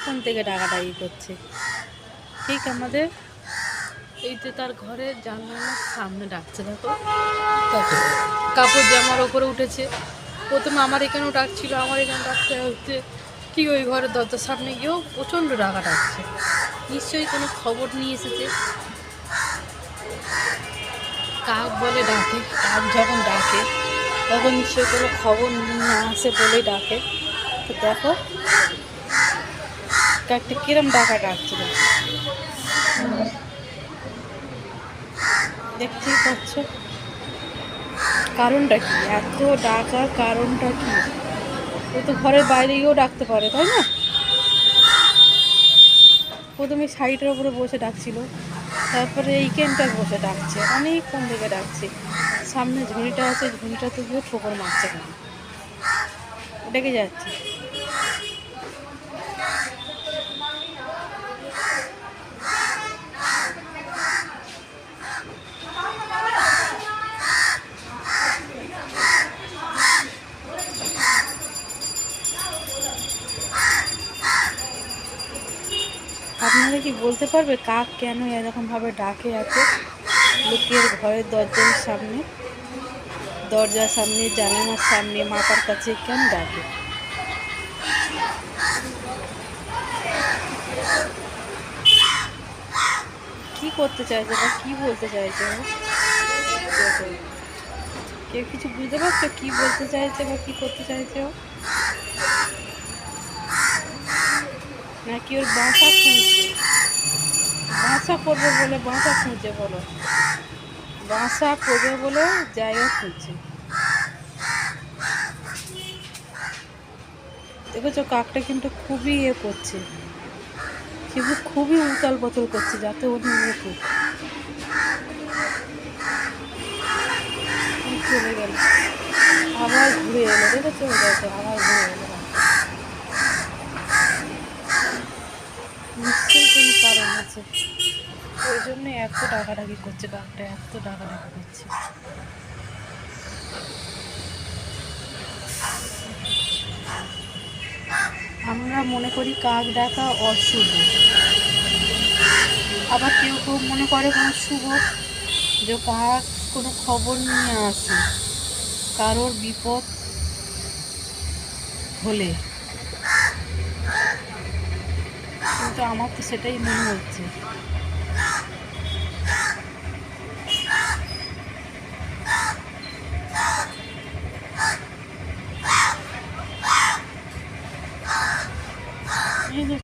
কোন থেকে ডাকাডাকি করছে। ঠিক আমাদের এই যে তার ঘরের জানলার সামনে ডাকছে, দেখো কাপড় জামার ওপরে উঠেছে। প্রথমে আমার এখানেও ডাকছিল, আমার এখানে ডাকতে হচ্ছে ঠিক ওই ঘরের দরজার সামনে গিয়েও প্রচণ্ড ডাকা ডাকছে। নিশ্চয়ই কোনো খবর নিয়ে এসেছে। কাক বলে ডাকে, কাক যখন ডাকে তখন নিশ্চয়ই কোনো খবর নিয়ে আসে বলেই ডাকে। তো দেখো কাকটা কিরম ডাকা ডাকছে, দেখতেই পাচ্ছ। কারণটা কি এত ডাকার কারণটা কি? ও তো ঘরের বাইরে গিয়েও ডাকতে পারে, তাই না? প্রথমে সাইডের ওপরে বসে ডাকছিল, তারপরে এইখানটায় বসে ডাকছে, অনেকক্ষণ থেকে ডাকছে। সামনে ঝুড়িটা আছে, ঝুড়িটাতে গিয়ে ঠোকর মারছে কেন? ডেকে যাচ্ছে। আপনারা কি বলতে পারবে কাক কেন এরকমভাবে ডাকে এত লোকের ঘরের দরজার সামনে, দরজার সামনে, জানালার সামনে, মাথার কাছে কেন ডাকে? কি করতে চাইছে বা কি বলতে চাইছে? কেউ কিছু বুঝতে পারছো কি বলতে চাইছে বা কি করতে চাইছে? নাকি ওর বাসা খুঁজছে? বাসা করবে বলে বাসা খুঁজছে, বলো। বাসা করবে বলে জায়গা খুঁজছে। দেখেছো কাকটা কিন্তু খুবই করছে, কিন্তু খুবই উতাল পাতল করছে যাতে ওর উঠুক। চলে গেল, আবার ঘুরে এলো, দেখেছো? দেখো আবার ঘুরে এলো। নিশ্চয়ই কোনো কারণ আছে, ওই জন্য এত ডাকাডাকি করছে কাকটা, এত ডাকাডাকি করছে। আমরা মনে করি কাক ডাকা অশুভ, আবার কেউ কেউ মনে করে কোনো শুভ, যে কাক কোনো খবর নিয়ে আসে কারোর বিপদ হলে। কিন্তু আমার তো সেটাই মনে হচ্ছে। এই যে